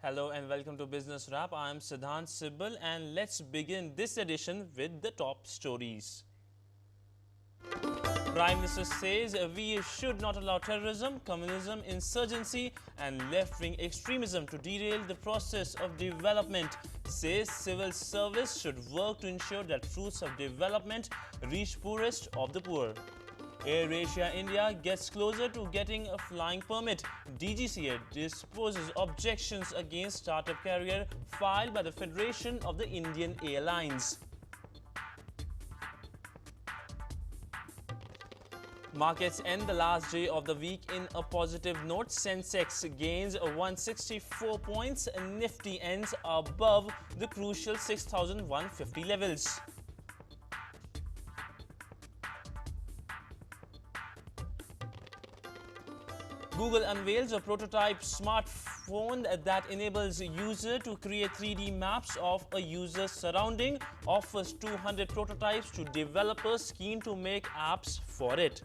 Hello and welcome to Business Wrap. I am Sidhant Sibal and let's begin this edition with the top stories. Prime Minister says we should not allow terrorism, communism, insurgency and left-wing extremism to derail the process of development. Says civil service should work to ensure that fruits of development reach poorest of the poor. AirAsia India gets closer to getting a flying permit. DGCA disposes objections against startup carrier filed by the Federation of the Indian Airlines. Markets end the last day of the week in a positive note. Sensex gains 164 points. Nifty ends above the crucial 6,150 levels. Google unveils a prototype smartphone that enables user to create 3D maps of a user's surrounding, offers 200 prototypes to developers keen to make apps for it.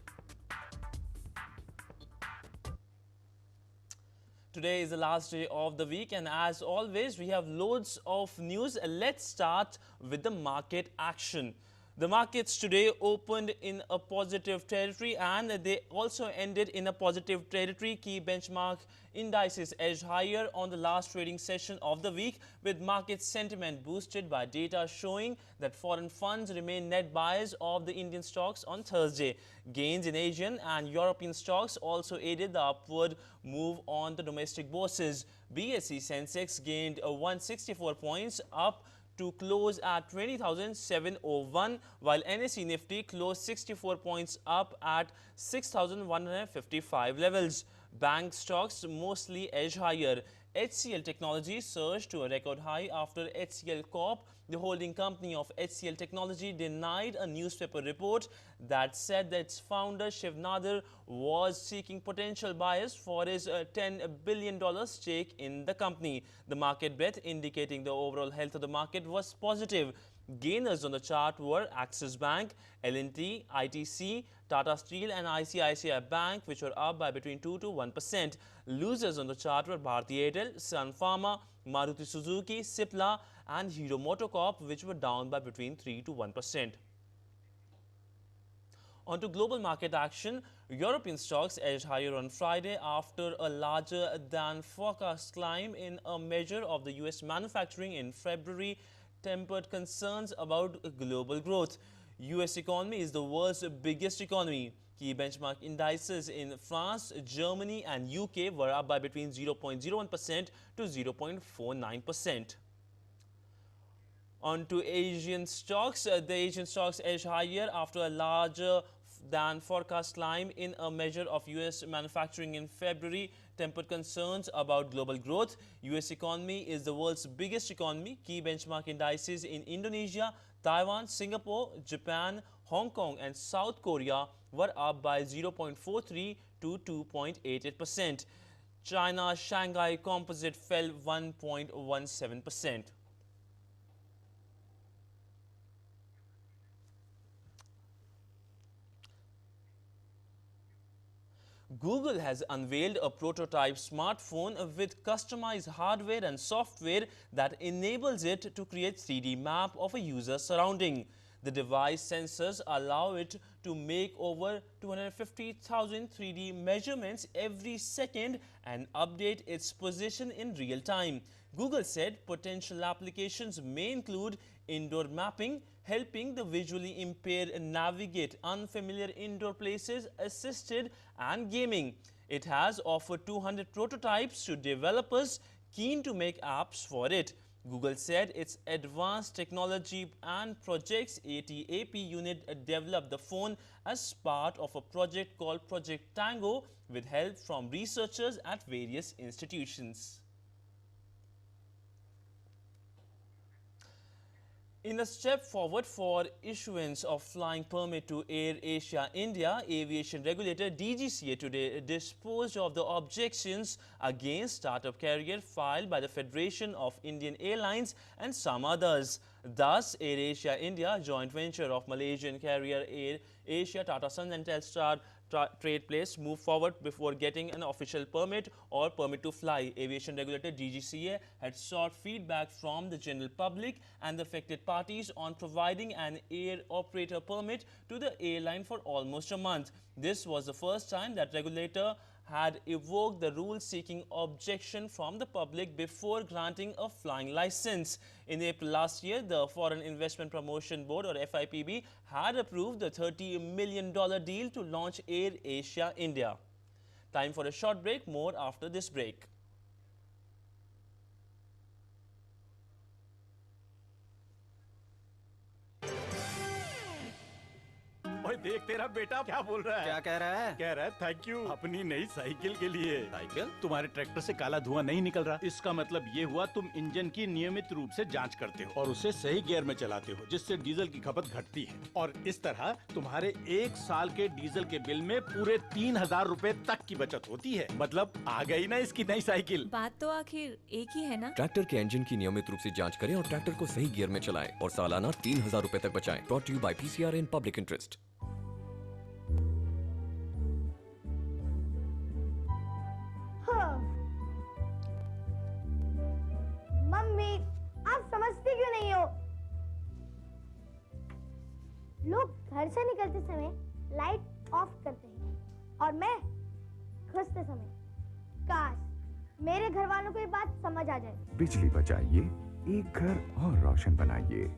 Today is the last day of the week and as always we have loads of news. Let's start with the market action. The markets today opened in a positive territory and they also ended in a positive territory. Key benchmark indices edged higher on the last trading session of the week, with market sentiment boosted by data showing that foreign funds remain net buyers of the Indian stocks on Thursday. Gains in Asian and European stocks also aided the upward move on the domestic bourses. BSE Sensex gained 164 points, up to close at 20,701, while NSE Nifty closed 64 points up at 6,155 levels. Bank stocks mostly edge higher. HCL Technology surged to a record high after HCL Corp, the holding company of HCL Technology, denied a newspaper report that said that its founder Shiv Nadar was seeking potential buyers for his $10 billion stake in the company. The market breadth indicating the overall health of the market was positive. Gainers on the chart were Axis Bank, L&T, ITC, Tata Steel and ICICI Bank, which were up by between 2 to 1%. Losers on the chart were Bharti Airtel, Sun Pharma, Maruti Suzuki, Cipla and Hero MotoCorp, which were down by between 3 to 1%. On to global market action. European stocks edged higher on Friday after a larger than forecast climb in a measure of the US manufacturing in February tempered concerns about global growth. US economy is the world's biggest economy. Key benchmark indices in France, Germany and UK were up by between 0.01% to 0.49%. On to Asian stocks. The Asian stocks edged higher after a larger than forecast climb in a measure of US manufacturing in February tempered concerns about global growth. US economy is the world's biggest economy. Key benchmark indices in Indonesia, Taiwan, Singapore, Japan, Hong Kong and South Korea were up by 0.43 to 2.88%. China Shanghai Composite fell 1.17%. Google has unveiled a prototype smartphone with customized hardware and software that enables it to create 3D map of a user's surrounding. The device sensors allow it to make over 250,000 3D measurements every second and update its position in real time. Google said potential applications may include indoor mapping, helping the visually impaired navigate unfamiliar indoor places, assisted and gaming. It has offered 200 prototypes to developers keen to make apps for it. Google said its Advanced Technology and Projects ATAP unit developed the phone as part of a project called Project Tango with help from researchers at various institutions. In a step forward for issuance of flying permit to AirAsia India, aviation regulator DGCA today disposed of the objections against startup carrier filed by the Federation of Indian Airlines and some others. Thus, AirAsia India, joint venture of Malaysian carrier AirAsia, Tata Sons and Telstar trade place move forward before getting an official permit or permit to fly. Aviation regulator DGCA had sought feedback from the general public and the affected parties on providing an air operator permit to the airline for almost a month. This was the first time that regulator had evoked the rule-seeking objection from the public before granting a flying license. In April last year, the Foreign Investment Promotion Board or FIPB had approved the $30 million deal to launch Air Asia India. Time for a short break, more after this break. ओए देख तेरा बेटा क्या बोल रहा है। क्या कह रहा है? कह रहा है थैंक यू अपनी नई साइकिल के लिए। साइकिल? तुम्हारे ट्रैक्टर से काला धुआं नहीं निकल रहा। इसका मतलब ये हुआ तुम इंजन की नियमित रूप से जांच करते हो और उसे सही गियर में चलाते हो, जिससे डीजल की खपत घटती है और इस तरह तुम्हारे 1 साल के डीजल के बिल में पूरे 3000 रुपए तक की बचत होती है। मतलब आ गई ना इसकी नई साइकिल। बात तो आखिर एक ही है ना। ट्रैक्टर के इंजन की नियमित रूप से जांच करें और ट्रैक्टर को सही गियर में चलाएं और सालाना 3000 रुपए तक बचाएं। Brought to you by PCR in public interest. Mummy, आप समझती क्यों नहीं हो? लोग घर से निकलते समय लाइट ऑफ करते हैं और मैं घुसते समय। काश मेरे घर वालों को ये बात समझ आ जाए। बिजली बचाइए, एक घर और रोशन बनाइए।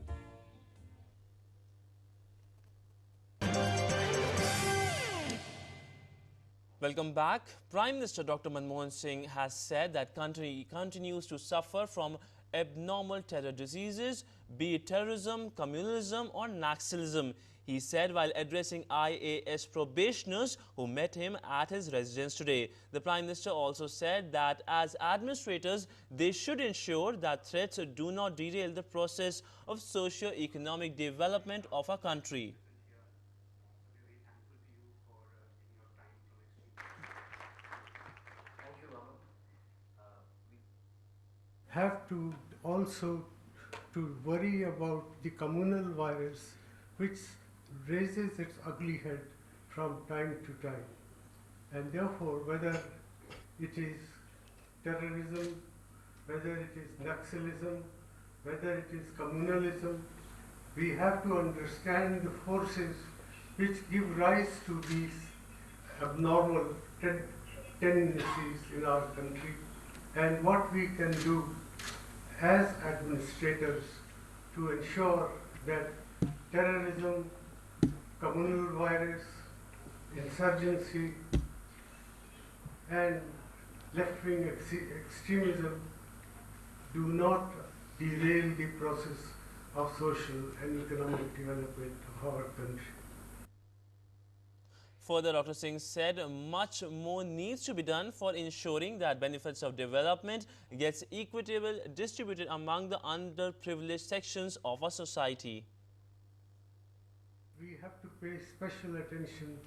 Welcome back. Prime Minister Dr. Manmohan Singh has said that country continues to suffer from abnormal terror diseases, be it terrorism, communalism or Naxalism. He said while addressing IAS probationers who met him at his residence today. The Prime Minister also said that as administrators, they should ensure that threats do not derail the process of socio-economic development of our country. Have to also to worry about the communal virus, which raises its ugly head from time to time. And therefore, whether it is terrorism, whether it is Naxalism, whether it is communalism, we have to understand the forces which give rise to these abnormal tendencies in our country, and what we can do as administrators to ensure that terrorism, communal virus, insurgency and left-wing extremism do not derail the process of social and economic development of our country. Further, Dr. Singh said much more needs to be done for ensuring that benefits of development gets equitably distributed among the underprivileged sections of our society. We have to pay special attention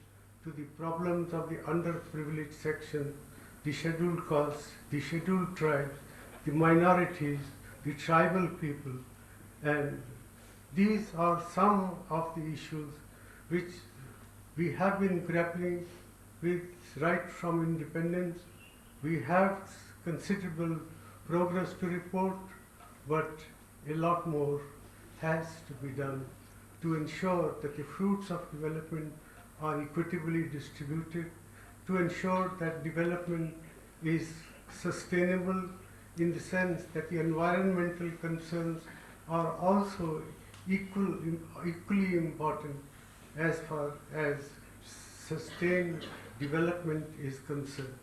to the problems of the underprivileged section, the scheduled castes, the scheduled tribes, the minorities, the tribal people, and these are some of the issues which we have been grappling with right from independence. We have considerable progress to report, but a lot more has to be done to ensure that the fruits of development are equitably distributed, to ensure that development is sustainable in the sense that the environmental concerns are also equally important as far as sustained development is concerned.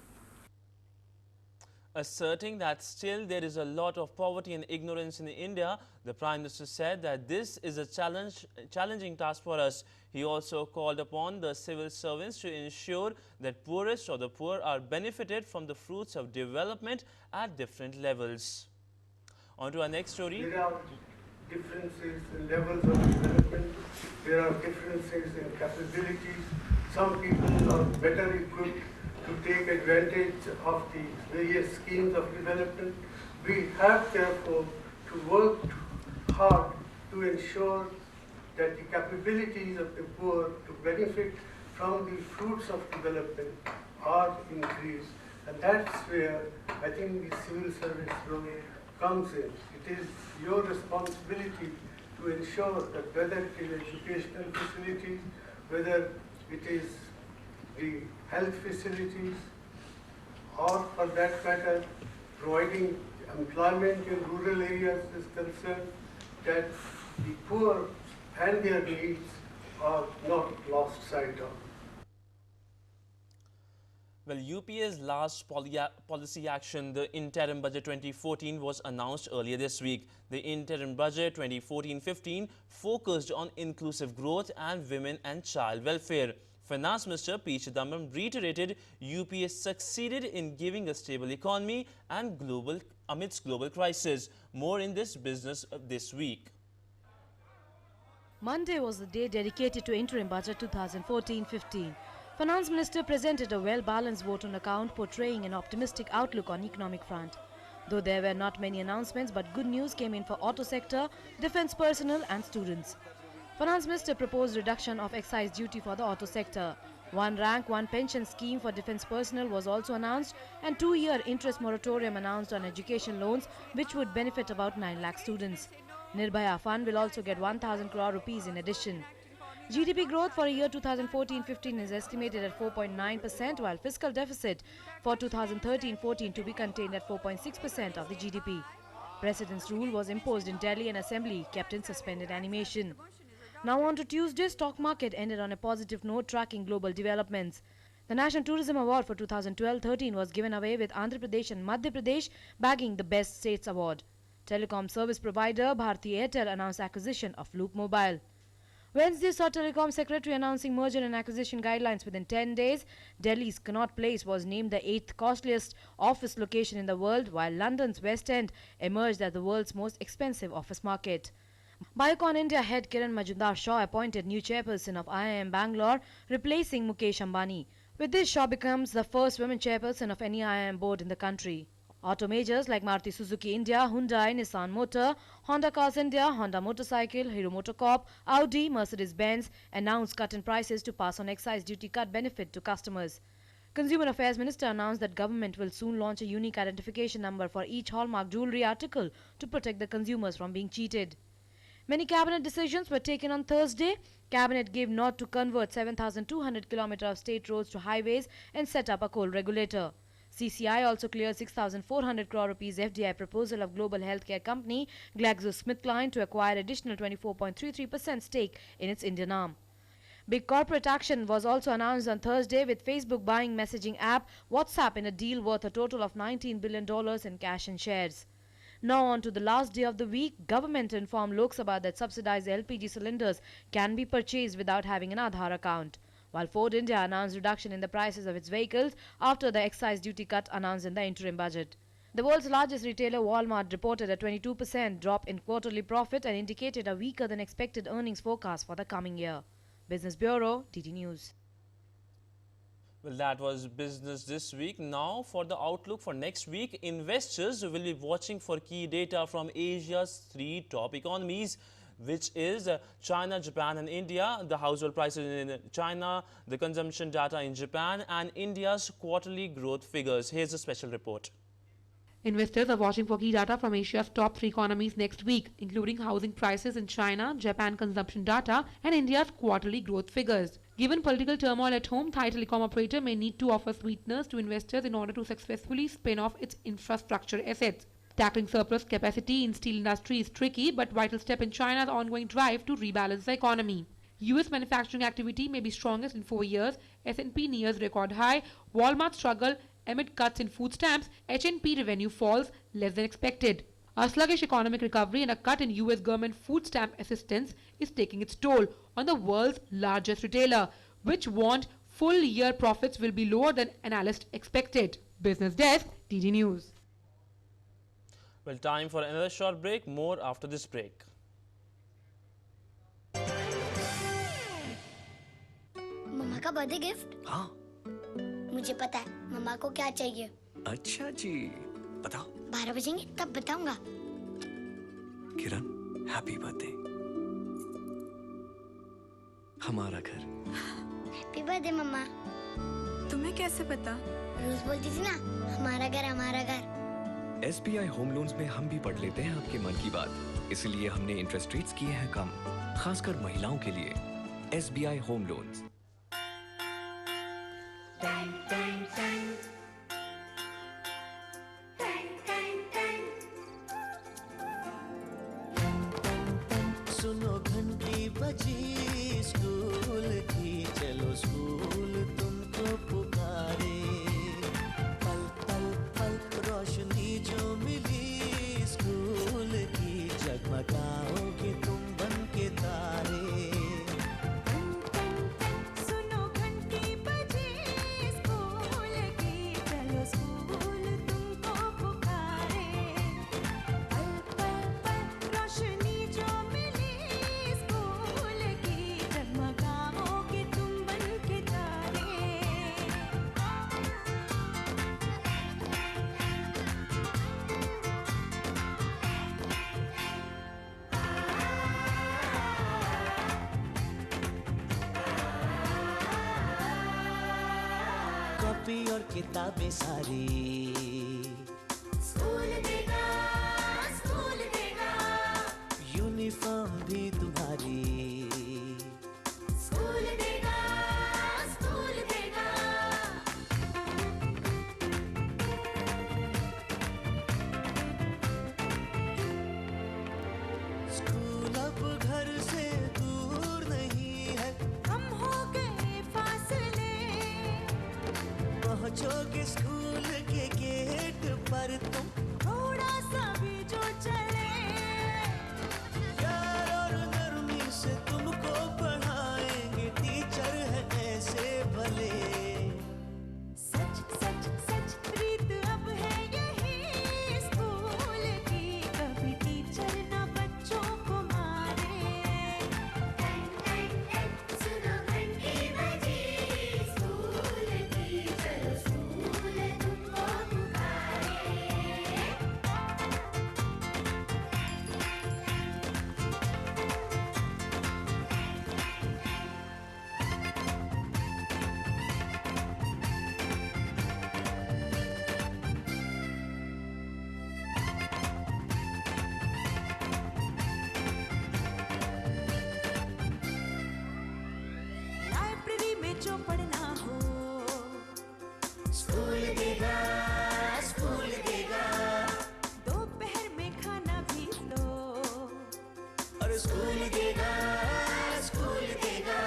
Asserting that still there is a lot of poverty and ignorance in India, the Prime Minister said that this is a challenging task for us. He also called upon the civil servants to ensure that poorest or the poor are benefited from the fruits of development at different levels. On to our next story. There are differences in levels of development. There are differences in capabilities. Some people are better equipped to take advantage of the various schemes of development. We have therefore to work hard to ensure that the capabilities of the poor to benefit from the fruits of development are increased, and that's where I think the civil service role comes in. It is your responsibility to ensure that whether it is educational facilities, whether it is the health facilities, or for that matter, providing employment in rural areas is concerned, that the poor and their needs are not lost sight of. Well, UPA's last policy action, the Interim Budget 2014, was announced earlier this week. The Interim Budget 2014-15 focused on inclusive growth and women and child welfare. Finance Minister P. Chidambaram reiterated UPA succeeded in giving a stable economy and amidst global crisis. More in this business this week. Monday was the day dedicated to Interim Budget 2014-15. Finance Minister presented a well-balanced vote on account portraying an optimistic outlook on economic front. Though there were not many announcements, but good news came in for auto sector, defence personnel and students. Finance Minister proposed reduction of excise duty for the auto sector. One rank, one pension scheme for defence personnel was also announced, and 2-year interest moratorium announced on education loans, which would benefit about 9 lakh students. Nirbhaya Fund will also get 1,000 crore rupees in addition. GDP growth for year 2014-15 is estimated at 4.9%, while fiscal deficit for 2013-14 to be contained at 4.6% of the GDP. President's rule was imposed in Delhi and Assembly kept in suspended animation. Now on to Tuesday, stock market ended on a positive note, tracking global developments. The National Tourism Award for 2012-13 was given away, with Andhra Pradesh and Madhya Pradesh bagging the Best States Award. Telecom service provider Bharti Airtel announced acquisition of Loop Mobile. Wednesday saw Telecom Secretary announcing merger and acquisition guidelines within 10 days. Delhi's Connaught Place was named the 8th costliest office location in the world, while London's West End emerged as the world's most expensive office market. Biocon India head Kiran Majumdar-Shaw appointed new chairperson of IIM Bangalore, replacing Mukesh Ambani. With this, Shaw becomes the first women chairperson of any IIM board in the country. Auto majors like Maruti Suzuki India, Hyundai, Nissan Motor, Honda Cars India, Honda Motorcycle, Hero MotoCorp, Audi, Mercedes-Benz announced cut in prices to pass on excise duty cut benefit to customers. Consumer Affairs Minister announced that government will soon launch a unique identification number for each hallmark jewellery article to protect the consumers from being cheated. Many cabinet decisions were taken on Thursday. Cabinet gave nod to convert 7,200 km of state roads to highways and set up a coal regulator. CCI also cleared 6,400 crore rupees FDI proposal of global healthcare company GlaxoSmithKline to acquire additional 24.33% stake in its Indian arm. Big corporate action was also announced on Thursday, with Facebook buying messaging app WhatsApp in a deal worth a total of $19 billion in cash and shares. Now on to the last day of the week. Government informed Lok Sabha that subsidized LPG cylinders can be purchased without having an Aadhaar account, while Ford India announced reduction in the prices of its vehicles after the excise duty cut announced in the interim budget. The world's largest retailer Walmart reported a 22% drop in quarterly profit and indicated a weaker than expected earnings forecast for the coming year. Business Bureau, DD News. Well, that was business this week. Now for the outlook for next week, investors will be watching for key data from Asia's 3 top economies, which is China, Japan and India, the household prices in China, the consumption data in Japan and India's quarterly growth figures. Here's a special report. Investors are watching for key data from Asia's top 3 economies next week, including housing prices in China, Japan consumption data and India's quarterly growth figures. Given political turmoil at home, Thai telecom operator may need to offer sweeteners to investors in order to successfully spin off its infrastructure assets. Tackling surplus capacity in steel industry is tricky, but vital step in China's ongoing drive to rebalance the economy. US manufacturing activity may be strongest in 4 years. S&P nears record high. Walmart struggle amid cuts in food stamps. H&P revenue falls less than expected. A sluggish economic recovery and a cut in US government food stamp assistance is taking its toll on the world's largest retailer, which warned full year profits will be lower than analysts expected. Business Desk, DD News. Well, time for another short break. More after this break. मम्मा का birthday gift? हाँ मुझे पता है मम्मा को क्या चाहिए। अच्छा जी, बताओ। 12 बजेंगे तब बताऊंगा। किरण, हैप्पी बर्थडे। हमारा घर हैप्पी बर्थडे मम्मा। तुम्हें कैसे पता? रोज बोलती थी ना, हमारा घर हमारा घर। SBI होम लोन्स में हम भी पढ़ लेते हैं आपके मन की बात, इसलिए हमने इंटरेस्ट रेट्स किए हैं कम, खासकर महिलाओं के लिए। SBI home loans. सुनो घंटी बजी स्कूल की, चलो स्कूल तुमको पुकारे। पल पल पल रोशनी जो मिली स्कूल की, जगमगाओगे तुम बन के तारे। सुनो घंटी बजी स्कूल की, चलो स्कूल तुमको पुकारे। पल पल पल रोशनी जो मिली स्कूल की, जगमगाओगे तुम बन के तारे। कॉपी और किताबें सारी स्कूल देगा, स्कूल देगा, यूनिफॉर्म भी तुम्हारी। स्कूल देगा, स्कूल देगा। स्कूल अब घर से दूर नहीं है, हम हो गए फासले, पहुंचोगे स्कूल के गेट पर तुम। थोड़ा सा भी जो चले, प्यार और नरमी से तुमको पढ़ाएंगे, टीचर है ऐसे भले। सच सच सच रीत अब है यही स्कूल की, कभी टीचर ना बच्चों को मारे। सुनो घंटी बजी स्कूल की, चलो स्कूल तुमको पुकारे। लाइब्रेरी में जो पढ़ना हो, स्कूल देगा, स्कूल देगा, दोपहर में खाना भी लो, और स्कूल देगा, स्कूल देगा।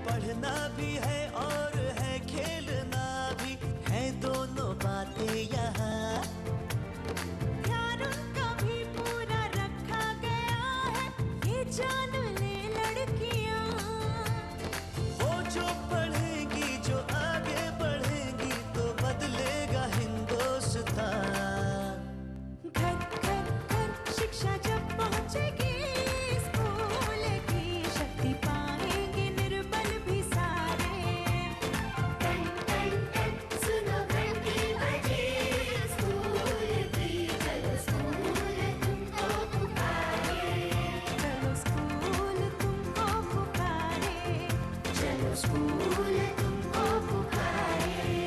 पढ़ना भी है और है खेलना भी है, दोनों बातें यहाँ। ध्यान उनका भी पूरा रखा गया है, ये जान ले लड़कियां। वो जो पढ़ेंगी, जो आगे बढ़ेंगी, तो बदलेगा हिंदुस्तान। घर घर घर शिक्षा जब पहुंचेगी स्कूल की, शक्ति पाएंगे निर्बल भी सारे। सुनो घंटी बजी स्कूल की, चलो स्कूल तुमको पुकारे। चलो स्कूल तुमको पुकारे। चलो स्कूल तुमको पुकारे।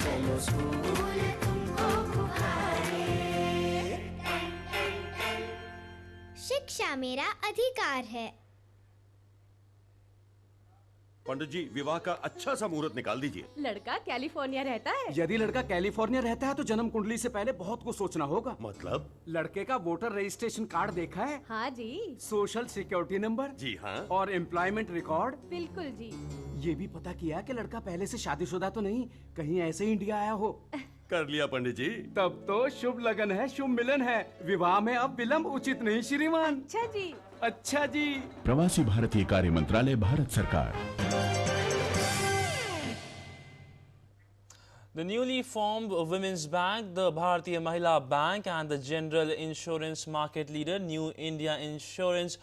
चलो स्कूल तुमको पुकारे। शिक्षा मेरा अधिकार है। पंडित जी, विवाह का अच्छा सा मुहूर्त निकाल दीजिए। लड़का कैलिफोर्निया रहता है। यदि लड़का कैलिफोर्निया रहता है तो जन्म कुंडली से पहले बहुत कुछ सोचना होगा। मतलब? लड़के का वोटर रजिस्ट्रेशन कार्ड देखा है? हाँ जी। Social security number? जी हाँ। और एम्प्लॉयमेंट रिकॉर्ड? बिल्कुल जी। ये भी पता किया कि लड़का पहले से शादीशुदा तो नहीं, कहीं ऐसे ही इंडिया आया हो। कर लिया पंडित जी। तब तो शुभ लगन है, शुभ मिलन है। विवाह में अब विलंब उचित नहीं श्रीमान। अच्छा जी। अच्छा जी। प्रवासी भारतीय कार्य मंत्रालय, भारत सरकार। The newly formed Women's Bank, the Bharatiya Mahila Bank and the general insurance market leader New India Insurance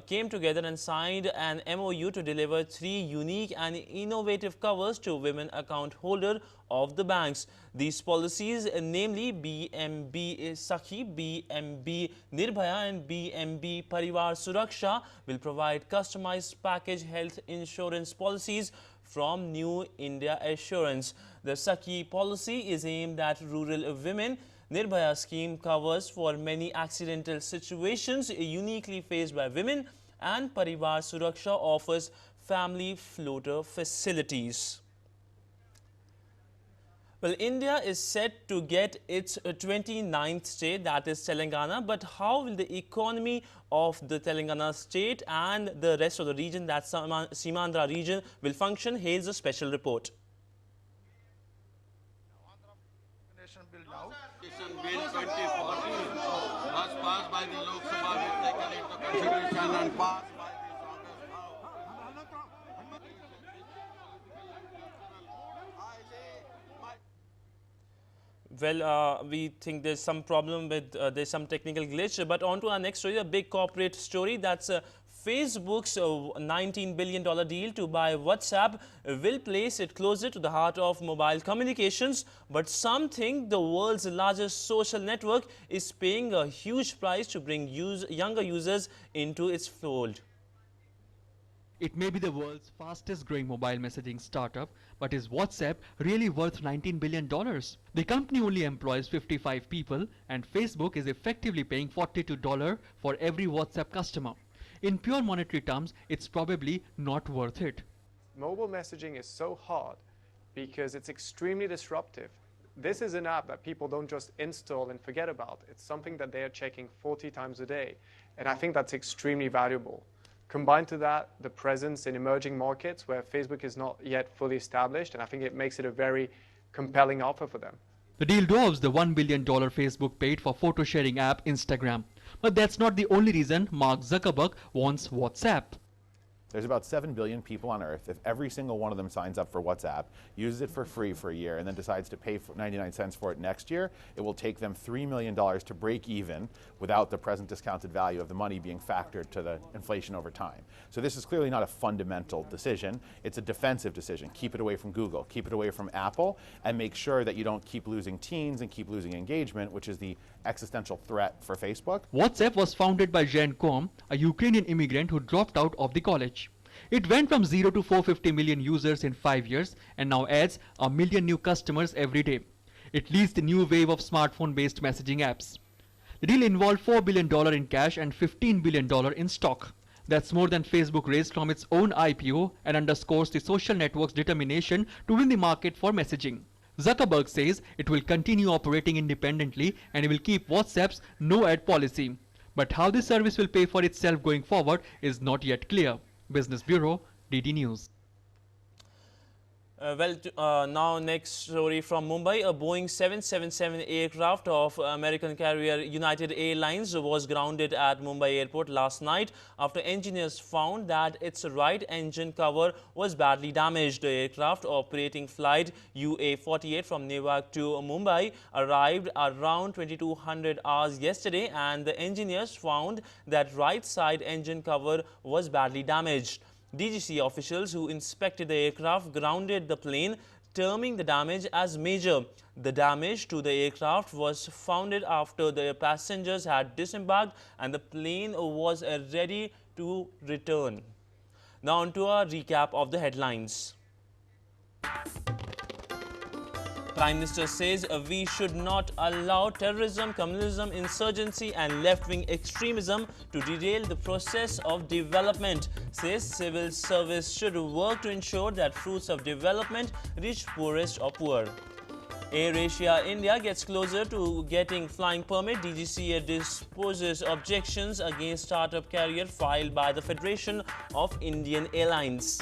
came together and signed an MOU to deliver 3 unique and innovative covers to women account holders of the banks. These policies, namely BMB Sakhi, BMB Nirbhaya and BMB Parivar Suraksha, will provide customized package health insurance policies from New India Assurance. The Sakhi policy is aimed at rural women. Nirbhaya scheme covers for many accidental situations uniquely faced by women, and Parivar Suraksha offers family floater facilities. Well, India is set to get its 29th state, that is Telangana, but how will the economy of the Telangana state and the rest of the region, that Simandra region, will function? Here's a special report. Bill 2014 was passed by the Lok Sabha, will taken into consideration and passed by Well, we think there's some problem with, there's some technical glitch. But on to our next story, a big corporate story. That's Facebook's $19 billion deal to buy WhatsApp will place it closer to the heart of mobile communications. But some think the world's largest social network is paying a huge price to bring younger users into its fold. It may be the world's fastest growing mobile messaging startup, but is WhatsApp really worth $19 billion? The company only employs 55 people, and Facebook is effectively paying $42 for every WhatsApp customer. In pure monetary terms, it's probably not worth it. Mobile messaging is so hard because it's extremely disruptive. This is an app that people don't just install and forget about. It's something that they are checking 40 times a day, and I think that's extremely valuable. Combined to that, the presence in emerging markets where Facebook is not yet fully established, and I think it makes it a very compelling offer for them. The deal dwarfs the $1 billion Facebook paid for photo sharing app Instagram. But that's not the only reason Mark Zuckerberg wants WhatsApp. There's about 7 billion people on Earth. If every single one of them signs up for WhatsApp, uses it for free for a year, and then decides to pay 99 cents for it next year, it will take them $3 million to break even without the present discounted value of the money being factored to the inflation over time. So this is clearly not a fundamental decision. It's a defensive decision. Keep it away from Google, keep it away from Apple, and make sure that you don't keep losing teens and keep losing engagement, which is the existential threat for Facebook. WhatsApp was founded by Jen Kom, a Ukrainian immigrant who dropped out of the college. It went from 0 to 450 million users in 5 years and now adds 1 million new customers every day. It leads the new wave of smartphone-based messaging apps. The deal involved $4 billion in cash and $15 billion in stock. That's more than Facebook raised from its own IPO and underscores the social network's determination to win the market for messaging. Zuckerberg says it will continue operating independently and it will keep WhatsApp's no-ad policy. But how this service will pay for itself going forward is not yet clear. Business Bureau, DD News. Now next story from Mumbai. A Boeing 777 aircraft of American carrier United Airlines was grounded at Mumbai airport last night after engineers found that its right engine cover was badly damaged. The aircraft operating flight UA48 from Newark to Mumbai arrived around 2200 hours yesterday, and the engineers found that right side engine cover was badly damaged. DGC officials who inspected the aircraft grounded the plane, terming the damage as major. The damage to the aircraft was found after the passengers had disembarked and the plane was ready to return. Now on to a recap of the headlines. Prime Minister says we should not allow terrorism, communism, insurgency and left-wing extremism to derail the process of development. Says civil service should work to ensure that fruits of development reach poorest of poor. AirAsia India gets closer to getting flying permit. DGCA disposes objections against startup carrier filed by the Federation of Indian Airlines.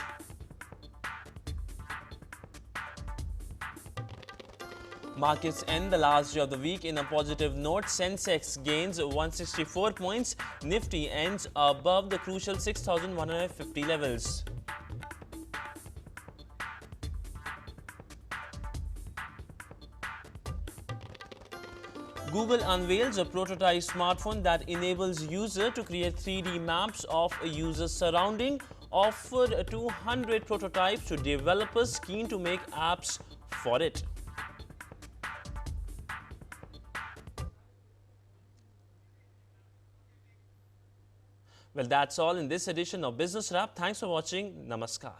Markets end the last day of the week in a positive note. Sensex gains 164 points. Nifty ends above the crucial 6,150 levels. Google unveils a prototype smartphone that enables user to create 3D maps of a user's surrounding, offered 200 prototypes to developers keen to make apps for it. Well, that's all in this edition of Business Wrap. Thanks for watching. Namaskar.